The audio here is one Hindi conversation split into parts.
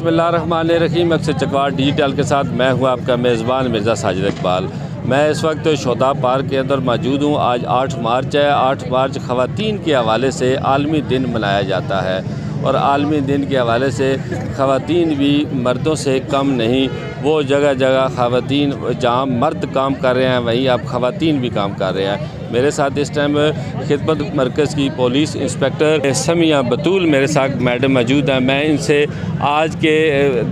बिस्मिल्लाहिर्रहमानिर्रहीम। अक्सर चकवार डिजिटल के साथ मैं हूं आपका मेज़बान मिर्ज़ा साजिद इकबाल। मैं इस वक्त शोधा पार्क के अंदर मौजूद हूं। आज 8 मार्च है। 8 मार्च ख़वातीन के हवाले से आलमी दिन मनाया जाता है और आलमी दिन के हवाले से ख़वातीन भी मर्दों से कम नहीं। वो जगह जगह ख़वातीन, जहाँ मर्द काम कर रहे हैं वहीं अब ख़वातीन भी काम कर रहे हैं। मेरे साथ इस टाइम खिदमत मरकज़ की पुलिस इंस्पेक्टर समिया बतूल मेरे साथ मैडम मौजूद हैं। मैं इनसे आज के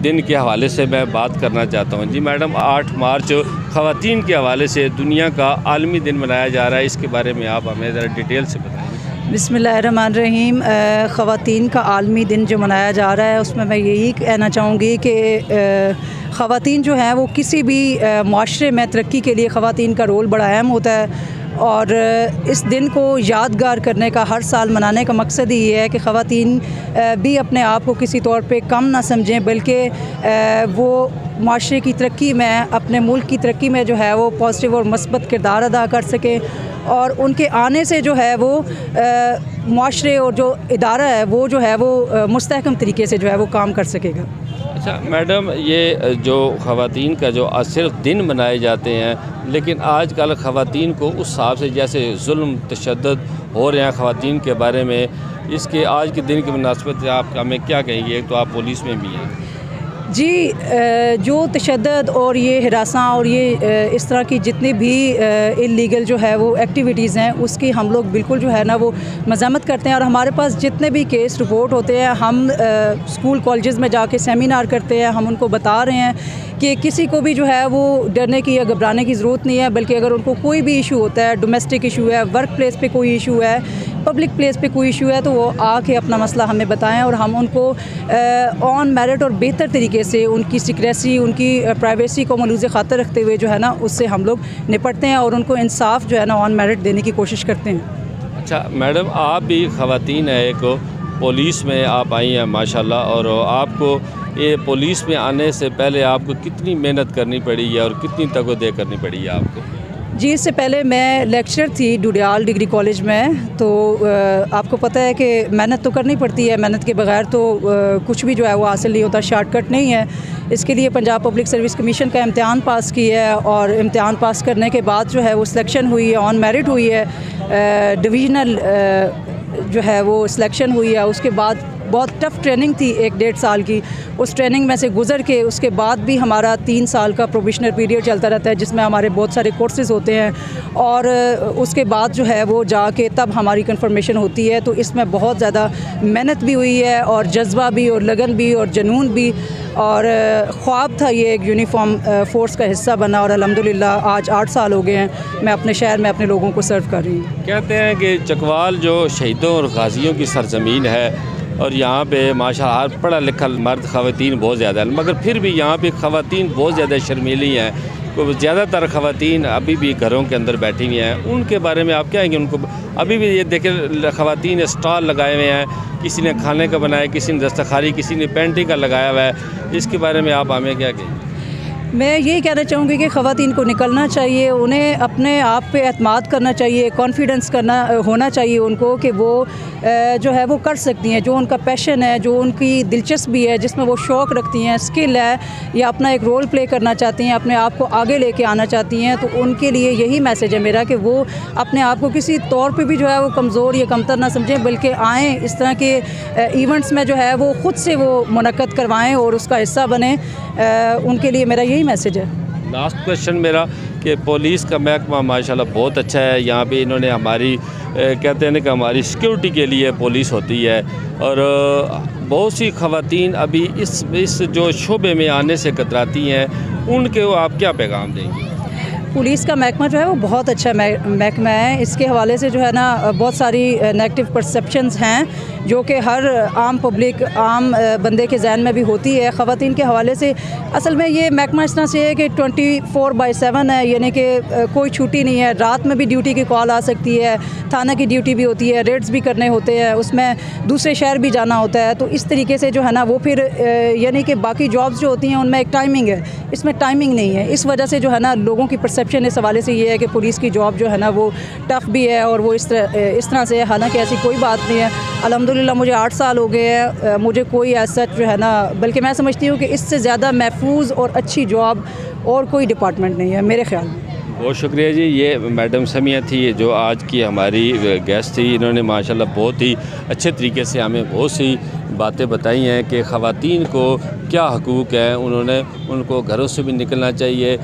दिन के हवाले से मैं बात करना चाहता हूँ। जी मैडम, 8 मार्च ख़वातीन के हवाले से दुनिया का आलमी दिन मनाया जा रहा है, इसके बारे में आप हमें ज़रा डिटेल से बताएँ। बिस्मिल्लाहिर्रहमानिर्रहीम। ख़वातीन का आलमी दिन जो मनाया जा रहा है उसमें मैं यही कहना चाहूँगी कि ख़वातीन जो हैं वो किसी भी माशरे में तरक्की के लिए ख़वातीन का रोल बड़ा अहम होता है और इस दिन को यादगार करने का, हर साल मनाने का मकसद ही ये है कि ख़वातीन भी अपने आप को किसी तौर पे कम ना समझें, बल्कि वो माशरे की तरक्की में, अपने मुल्क की तरक्की में जो है वो पॉजिटिव और मस्बत किरदार अदा कर सकें और उनके आने से जो है वो माशरे और जो इदारा है वो जो है वो मुस्तहकम तरीके से जो है वो काम कर सकेगा। अच्छा मैडम, ये जो ख़वातीन का जो सिर्फ दिन मनाए जाते हैं, लेकिन आजकल ख़वातीन को उस हिसाब से जैसे जुल्म तशद्दुद हो रहे हैं ख़वातीन के बारे में, इसके आज के दिन की मुनासिबत से आप हमें क्या कहेंगे? एक तो आप पुलिस में भी हैं। जी, जो तशद्दुद और ये हिरासा और ये इस तरह की जितनी भी इल्लीगल जो है वो एक्टिविटीज़ हैं उसकी हम लोग बिल्कुल जो है ना वो मज़म्मत करते हैं और हमारे पास जितने भी केस रिपोर्ट होते हैं हम स्कूल कॉलेजेस में जाके सेमिनार करते हैं। हम उनको बता रहे हैं कि किसी को भी जो है वो डरने की या घबराने की ज़रूरत नहीं है, बल्कि अगर उनको कोई भी इशू होता है, डोमेस्टिक इशू है, वर्क प्लेस पे कोई इशू है, पब्लिक प्लेस पे कोई इशू है, तो वो आके अपना मसला हमें बताएं और हम उनको ऑन मेरिट और बेहतर तरीके से उनकी सिक्रेसी, उनकी प्राइवेसी को मलूज़ ख़ातर रखते हुए जो है ना उससे हम लोग निपटते हैं और उनको इंसाफ जो है ना ऑन मेरिट देने की कोशिश करते हैं। अच्छा मैडम, आप भी ख़वातीन है, एक पुलिस में आप आई हैं माशाल्लाह, और आपको ये पुलिस में आने से पहले आपको कितनी मेहनत करनी पड़ी है और कितनी तगोदे करनी पड़ी है आपको? जी, इससे पहले मैं लेक्चरर थी डुडियाल डिग्री कॉलेज में, तो आपको पता है कि मेहनत तो करनी पड़ती है, मेहनत के बगैर तो कुछ भी जो है वो हासिल नहीं होता, शॉर्टकट नहीं है। इसके लिए पंजाब पब्लिक सर्विस कमीशन का इम्तिहान पास किया है और इम्तिहान पास करने के बाद जो है वो सिलेक्शन हुई है, ऑन मेरिट हुई है, डिवीज़नल जो है वो सिलेक्शन हुई है। उसके बाद बहुत टफ़ ट्रेनिंग थी 1-1.5 साल की। उस ट्रेनिंग में से गुज़र के उसके बाद भी हमारा 3 साल का प्रोबेशनर पीरियड चलता रहता है जिसमें हमारे बहुत सारे कोर्सेज़ होते हैं और उसके बाद जो है वो जाके तब हमारी कंफर्मेशन होती है। तो इसमें बहुत ज़्यादा मेहनत भी हुई है और जज्बा भी और लगन भी और जुनून भी, और ख्वाब था ये एक यूनिफॉर्म फ़ोर्स का हिस्सा बना और अल्हम्दुलिल्लाह आज 8 साल हो गए हैं मैं अपने शहर में अपने लोगों को सर्व कर रही हूँ। कहते हैं कि चकवाल जो शहीदों और गाजियों की सरजमीन है और यहाँ पे माशाअल्लाह पढ़ा लिखा मर्द ख़वातीन बहुत ज़्यादा है, मगर फिर भी यहाँ पे ख़वातीन बहुत ज़्यादा शर्मीली हैं। तो ज़्यादातर ख़वातीन अभी भी घरों के अंदर बैठी हुई हैं, उनके बारे में आप क्या कहेंगे? उनको अभी भी ये देखें ख़वातीन स्टॉल लगाए हुए हैं, किसी ने खाने का बनाया, किसी ने दस्तकारी, किसी ने पेंटिंग का लगाया हुआ है, इसके बारे में आप हमें क्या कहेंगे? मैं यही कहना चाहूँगी कि ख़वातीन को निकलना चाहिए, उन्हें अपने आप पे एतमाद करना चाहिए, कॉन्फिडेंस होना चाहिए उनको कि वो जो है वो कर सकती हैं, जो उनका पैशन है, जो उनकी दिलचस्पी है, जिसमें वो शौक़ रखती हैं, स्किल है या अपना एक रोल प्ले करना चाहती हैं, अपने आप को आगे लेके आना चाहती हैं, तो उनके लिए यही मैसेज है मेरा कि वो अपने आप को किसी तौर पे भी जो है वो कमज़ोर या कमतर ना समझें, बल्कि आएँ इस तरह के इवेंट्स में जो है वो ख़ुद से वो मुनक़्क़द करवाएँ और उसका हिस्सा बने। उनके लिए मेरा यही मैसेज है। लास्ट क्वेश्चन मेरा कि पुलिस का महकमा माशाल्लाह बहुत अच्छा है। यहाँ पे इन्होंने हमारी कहते हैं ना कि हमारी सिक्योरिटी के लिए पुलिस होती है और बहुत सी ख़वातीन अभी इस जो शोबे में आने से कतराती हैं, उनके वो आप क्या पैगाम देंगे? पुलिस का महकमा जो है वो बहुत अच्छा महकमा है। इसके हवाले से जो है ना बहुत सारी नेगेटिव परसेप्शंस हैं जो कि हर आम पब्लिक, आम बंदे के जहन में भी होती है। ख़वातीन के हवाले से असल में ये महकमा इस तरह से है कि 24/7 है, यानी कि कोई छुट्टी नहीं है। रात में भी ड्यूटी की कॉल आ सकती है, थाना की ड्यूटी भी होती है, रेड्स भी करने होते हैं, उसमें दूसरे शहर भी जाना होता है। तो इस तरीके से जो है ना वो फिर यानी कि बाकी जॉब्स जो होती हैं उनमें एक टाइमिंग है, इसमें टाइमिंग नहीं है। इस वजह से जो है ना लोगों की परसेप्शन इस हवाले से ये है कि पुलिस की जॉब जो है ना वो टफ़ भी है और वो इस तरह से है। हालांकि ऐसी कोई बात नहीं है। अल्हम्दुलिल्लाह मुझे 8 साल हो गए हैं। मुझे कोई ऐसा जो है ना, बल्कि मैं समझती हूँ कि इससे ज़्यादा महफूज और अच्छी जॉब और कोई डिपार्टमेंट नहीं है मेरे ख्याल में। बहुत शुक्रिया जी। ये मैडम समिया थी जो आज की हमारी गेस्ट थी। इन्होंने माशाल्लाह बहुत ही अच्छे तरीके से हमें बहुत सी बातें बताई हैं कि ख़वातीन को क्या हकूक़ हैं। उन्होंने उनको घरों से भी निकलना चाहिए।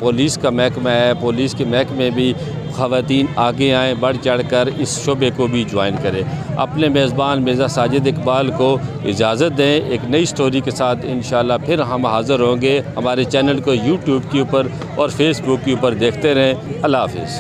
पुलिस का महकमा है, पुलिस के महकमे भी ख़वातीन आगे आएँ, बढ़ चढ़ कर इस शोबे को भी ज्वाइन करें। अपने मेज़बान मिर्ज़ा साजिद इकबाल को इजाज़त दें। एक नई स्टोरी के साथ इंशाअल्लाह फिर हम हाज़िर होंगे। हमारे चैनल को यूट्यूब के ऊपर और फेसबुक के ऊपर देखते रहें। अल्लाह हाफ़िज़।